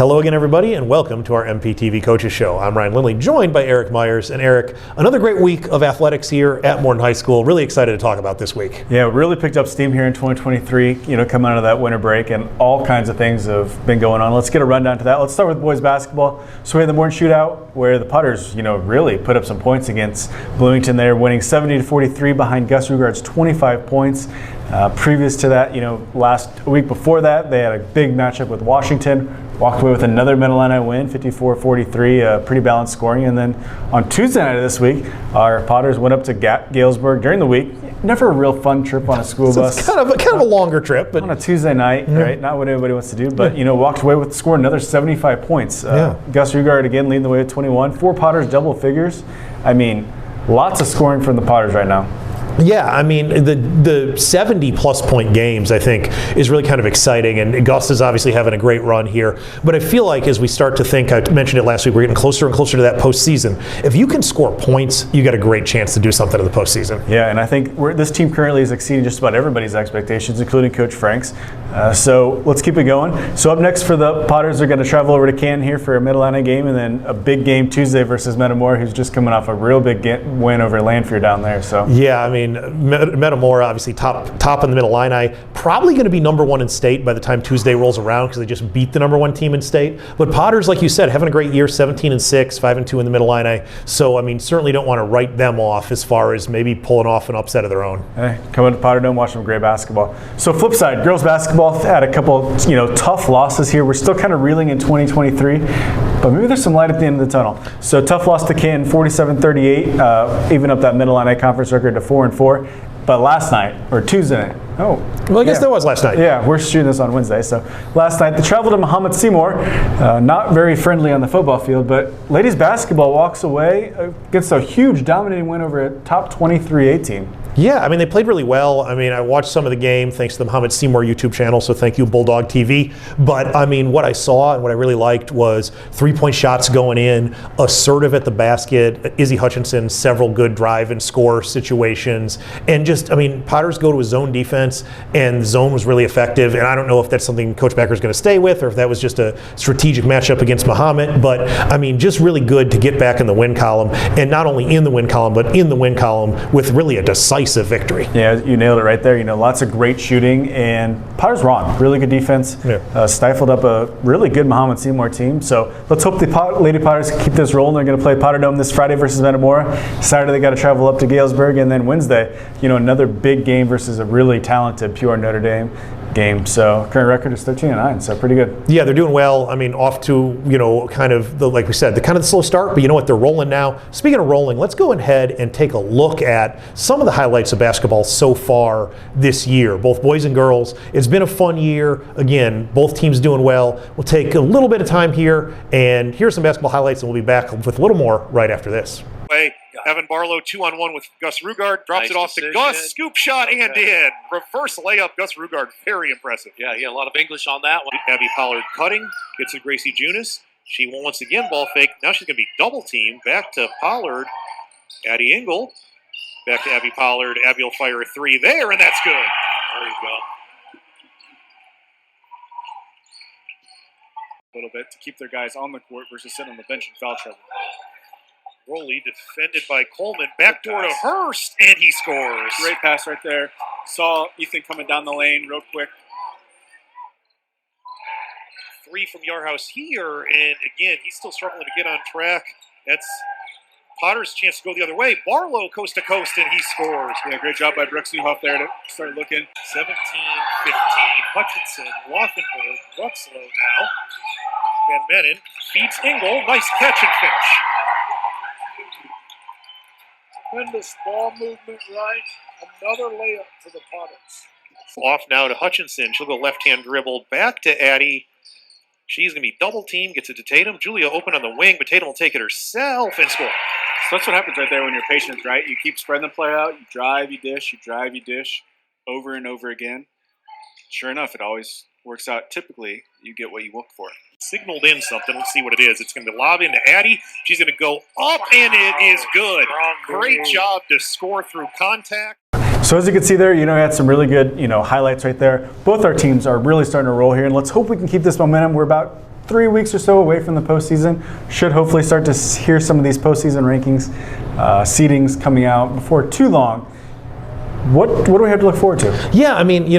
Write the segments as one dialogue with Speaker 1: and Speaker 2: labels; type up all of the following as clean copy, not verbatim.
Speaker 1: Hello again, everybody, and welcome to our MPTV Coaches Show. I'm Ryan Lindley, joined by Eric Myers. And Eric, another great week of athletics here at Morton High School. Really excited to talk about this week.
Speaker 2: Yeah, really picked up steam here in 2023, coming out of that winter break, and all kinds of things have been going on. Let's get a rundown to that. Let's start with boys basketball. So we had the morning shootout where the Potters, really put up some points against Bloomington there, winning 70-43 behind Gus Rugard's 25 points. Previous to that, last week before that, they had a big matchup with Washington. Walked away with another Mid-Atlantic win, 54-43, pretty balanced scoring. And then on Tuesday night of this week, our Potters went up to Galesburg during the week. Never a real fun trip on a school bus.
Speaker 1: It's kind of a longer trip, but
Speaker 2: on a Tuesday night, right? Not what everybody wants to do, but walked away with scoring another 75 points. Gus Rugard again leading the way at 21. 4 Potters double figures. I mean, lots of scoring from the Potters right now.
Speaker 1: Yeah, I mean, the 70-plus point games, I think, is really kind of exciting, and Gus is obviously having a great run here. But I feel like as we start to think, I mentioned it last week, we're getting closer and closer to that postseason. If you can score points, you got a great chance to do something in the postseason.
Speaker 2: Yeah, and I think this team currently is exceeding just about everybody's expectations, including Coach Frank's. So let's keep it going. So up next for the Potters, they're going to travel over to Canton here for a Mid-Atlantic game, and then a big game Tuesday versus Metamora, who's just coming off a real big win over Lanphier down there. So
Speaker 1: yeah, I mean, Metamora obviously top in the Mid-Illini, probably going to be number one in state by the time Tuesday rolls around because they just beat the number one team in state. But Potters, like you said, having a great year, 17-6, 5-2 in the Mid-Illini. So I mean, certainly don't want to write them off as far as maybe pulling off an upset of their own.
Speaker 2: Hey, coming to Potterdome, watch some great basketball. So flip side, girls basketball had a couple tough losses here. We're still kind of reeling in 2023, but maybe there's some light at the end of the tunnel. So tough loss to Canton, 47-38, even up that Mid-Atlantic conference record to 4-4. But last night, or Tuesday night,
Speaker 1: well, I guess that was last night.
Speaker 2: Yeah, we're shooting this on Wednesday. So last night, they traveled to Muhammad Seymour. Not very friendly on the football field, but ladies basketball walks away against a huge dominating win over a top 23 A team.
Speaker 1: Yeah, I mean, they played really well. I mean, I watched some of the game thanks to the Muhammad Seymour YouTube channel, so thank you, Bulldog TV. But, I mean, what I saw and what I really liked was three-point shots going in, assertive at the basket, Izzy Hutchinson, several good drive and score situations, and just, I mean, Potters go to a zone defense, and the zone was really effective, and I don't know if that's something Coach Becker's going to stay with or if that was just a strategic matchup against Muhammad, but, I mean, just really good to get back in the win column, and not only in the win column, but in the win column with really a decisive victory.
Speaker 2: Yeah, you nailed it right there. Lots of great shooting, and Potters wrong. Really good defense. Yeah. Stifled up a really good Muhammad Seymour team. So let's hope the Lady Potters can keep this rolling. They're going to play Potterdome this Friday versus Metamora. Saturday they got to travel up to Galesburg, and then Wednesday, another big game versus a really talented Pure Notre Dame game. So current record is 13-9, so pretty good.
Speaker 1: Yeah, they're doing well. I mean, off to, kind of, like we said, the kind of the slow start, but you know what, they're rolling now. Speaking of rolling, let's go ahead and take a look at some of the highlights of basketball so far this year, both boys and girls. It's been a fun year. Again, both teams doing well. We'll take a little bit of time here, and here's some basketball highlights, and we'll be back with a little more right after this.
Speaker 3: Evan Barlow 2-on-1 with Gus Rugard, drops
Speaker 4: nice
Speaker 3: it off
Speaker 4: decision.
Speaker 3: to Gus, scoop shot and in. Reverse layup, Gus Rugard, very impressive.
Speaker 4: Yeah, a lot of English on that one.
Speaker 3: Abby Pollard cutting, gets to Gracie Junis. She will once again ball fake. Now she's going to be double teamed. Back to Pollard, Addie Engel. Back to Abby Pollard. Abby will fire a three there, and that's good.
Speaker 4: There you go.
Speaker 5: A little bit to keep their guys on the court versus sitting on the bench in foul trouble.
Speaker 3: Rowley defended by Coleman. Backdoor to Hurst, and he scores.
Speaker 5: Great pass right there. Saw Ethan coming down the lane real quick.
Speaker 3: Three from Yarhouse here, and again, he's still struggling to get on track. That's Potter's chance to go the other way. Barlow coast to coast, and he scores.
Speaker 5: Yeah, great job by Brooks Newhoff there to start looking.
Speaker 3: 17-15. Hutchinson, Laufenberg, Ruxlow now. Van Mennen feeds Engel. Nice catch and finish.
Speaker 6: Tremendous ball movement right. Another layup for the Potters.
Speaker 3: Off now to Hutchinson. She'll go left-hand dribble back to Addie. She's going to be double teamed. Gets it to Tatum. Julia open on the wing, but Tatum will take it herself and score.
Speaker 5: So that's what happens right there when you're patient, right? You keep spreading the play out. You drive, you dish, over and over again. Sure enough, it always works out. Typically, you get what you look for.
Speaker 3: Signaled in something. Let's see what it is. It's going to be lob into Addie. She's going to go up, and it is good. Great job to score through contact.
Speaker 2: So as you can see there, we had some really good, highlights right there. Both our teams are really starting to roll here, and let's hope we can keep this momentum. We're about 3 weeks or so away from the postseason. Should hopefully start to hear some of these postseason rankings, seedings coming out before too long. What do we have to look forward to?
Speaker 1: Yeah, I mean,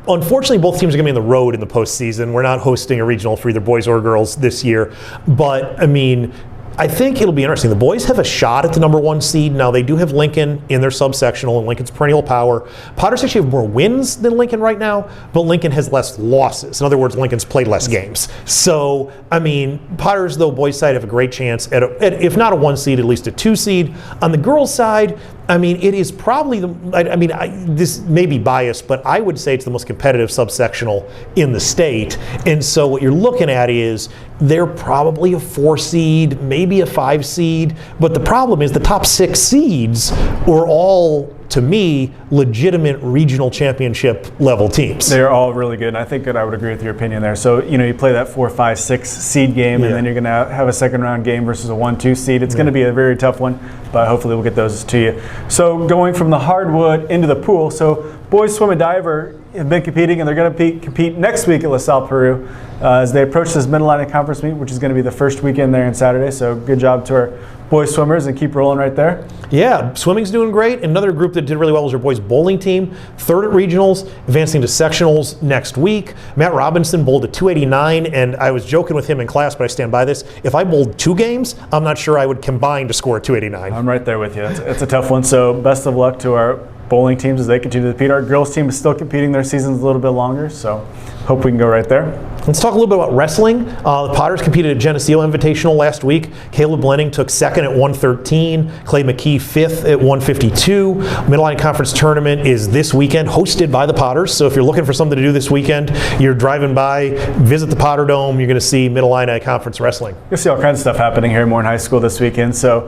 Speaker 1: unfortunately, both teams are going to be on the road in the postseason. We're not hosting a regional for either boys or girls this year. But, I mean, I think it'll be interesting. The boys have a shot at the number 1 seed. Now, they do have Lincoln in their subsectional, and Lincoln's perennial power. Potters actually have more wins than Lincoln right now, but Lincoln has less losses. In other words, Lincoln's played less games. So, I mean, Potters, though, boys' side have a great chance at if not a 1 seed, at least a 2 seed. On the girls' side, I mean, it is probably this may be biased, but I would say it's the most competitive subsectional in the state. And so what you're looking at is they're probably a 4 seed, maybe a 5 seed. But the problem is the top 6 seeds were all, to me, legitimate regional championship level teams.
Speaker 2: They're all really good, and I think that I would agree with your opinion there. So, you play that 4, 5, 6 seed game, and then you're going to have a second round game versus a 1, 2 seed. It's going to be a very tough one, but hopefully we'll get those to you. So, going from the hardwood into the pool. So, boys swim and diver have been competing, and they're going to compete next week at LaSalle, Peru, as they approach this Mid-Atlantic Conference meet, which is going to be the first weekend there on Saturday. So, good job to our boys swimmers, and keep rolling right there.
Speaker 1: Yeah, swimming's doing great. Another group that did really well was our boys bowling team, 3rd at regionals, advancing to sectionals next week. Matt Robinson bowled a 289, and I was joking with him in class, but I stand by this. If I bowled 2 games, I'm not sure I would combine to score a 289.
Speaker 2: I'm right there with you. It's a tough one. So best of luck to our bowling teams as they continue to compete. Our girls team is still competing. Their season's a little bit longer, so hope we can go right there.
Speaker 1: Let's talk a little bit about wrestling. The Potters competed at Geneseo Invitational last week. Caleb Lenning took 2nd at 113. Clay McKee 5th at 152. Mid-Atlantic Conference Tournament is this weekend, hosted by the Potters. So if you're looking for something to do this weekend, you're driving by, visit the Potter Dome, you're going to see Mid-Atlantic Conference wrestling.
Speaker 2: You'll see all kinds of stuff happening here in Moore High School this weekend. So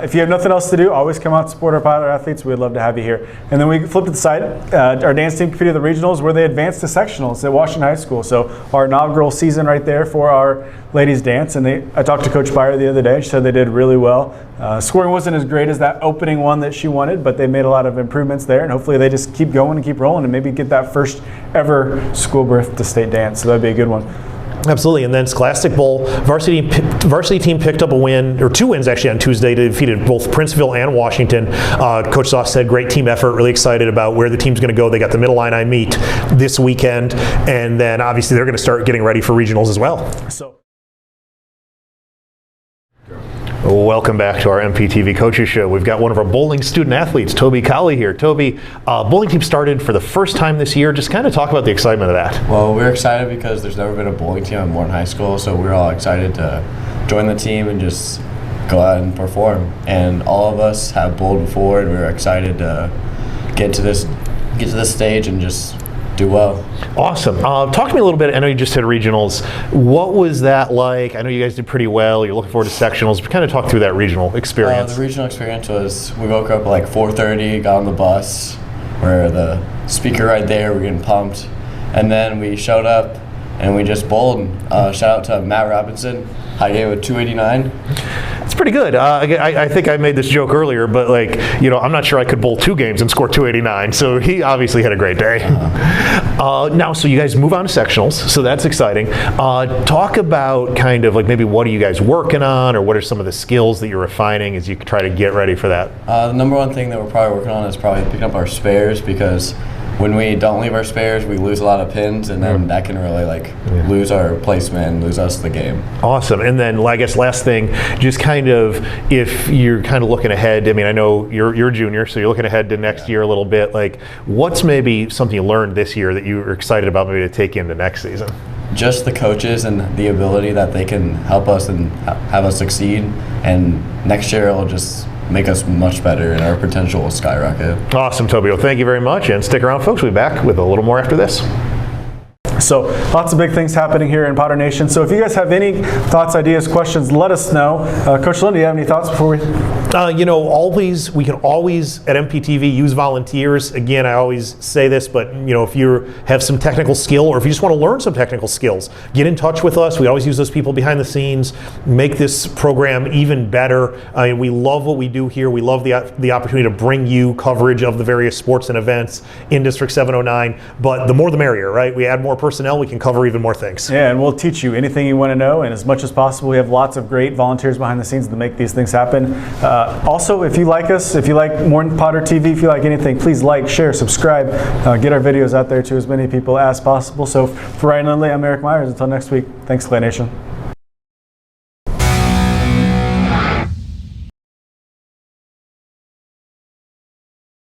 Speaker 2: if you have nothing else to do, always come out and support our Potter athletes. We'd love to have you here. And then we flip to the side. Our dance team competed at the regionals where they advanced to sectionals at Washington High School. So our inaugural season right there for our ladies dance. And I talked to Coach Byer the other day. She said they did really well. Scoring wasn't as great as that opening one that she wanted, but they made a lot of improvements there. And hopefully they just keep going and keep rolling and maybe get that first ever school birth to state dance. So that'd be a good one.
Speaker 1: Absolutely, and then Scholastic Bowl, varsity team picked up a win, or 2 wins actually on Tuesday, to defeated both Princeville and Washington. Coach Sauce said great team effort, really excited about where the team's going to go. They got the Middle Illini meet this weekend, and then obviously they're going to start getting ready for regionals as well. Welcome back to our MPTV Coaches Show. We've got one of our bowling student athletes, Toby Colley, here. Toby, bowling team started for the first time this year. Just kind of talk about the excitement of that.
Speaker 7: Well, we're excited because there's never been a bowling team at Morton High School, so we're all excited to join the team and just go out and perform. And all of us have bowled before, and we're excited to get to this stage and just do well.
Speaker 1: Awesome. Talk to me a little bit. I know you just hit regionals. What was that like? I know you guys did pretty well. You're looking forward to sectionals. Kind of talk through that regional experience.
Speaker 7: The regional experience was, we woke up at like 4:30, got on the bus, where the speaker right there, we're getting pumped. And then we showed up and we just bowled. Shout out to Matt Robinson. I gave it 289.
Speaker 1: It's pretty good. I think I made this joke earlier, but I'm not sure I could bowl 2 games and score 289. So he obviously had a great day. Now, so you guys move on to sectionals, so that's exciting. Talk about kind of maybe what are you guys working on, or what are some of the skills that you're refining as you try to get ready for that?
Speaker 7: The number one thing that we're probably working on is probably picking up our spares, because when we don't leave our spares, we lose a lot of pins, and then that can really lose our placement and lose us the game.
Speaker 1: Awesome. And then I guess last thing, just kind of if you're kind of looking ahead, I mean, I know you're a junior, so you're looking ahead to next year a little bit. What's maybe something you learned this year that you're excited about maybe to take into next season?
Speaker 7: Just the coaches and the ability that they can help us and have us succeed. And next year it'll just make us much better, and our potential will skyrocket.
Speaker 1: Awesome, Toby. Well, thank you very much, and stick around, folks. We'll be back with a little more after this.
Speaker 2: So lots of big things happening here in Potter Nation. So if you guys have any thoughts, ideas, questions, let us know. Coach Lynn, do you have any thoughts before we?
Speaker 1: We can always at MPTV use volunteers. Again, I always say this, but if you have some technical skill, or if you just want to learn some technical skills, get in touch with us. We always use those people behind the scenes, make this program even better. We love what we do here. We love the opportunity to bring you coverage of the various sports and events in District 709. But the more the merrier, right? We add more personnel, we can cover even more things.
Speaker 2: Yeah, and we'll teach you anything you want to know, and as much as possible. We have lots of great volunteers behind the scenes to make these things happen. Also, if you like us, if you like Morton Potter TV, if you like anything, please like, share, subscribe, get our videos out there to as many people as possible. So for Ryan Lindley, I'm Eric Myers. Until next week, thanks, Clay Nation.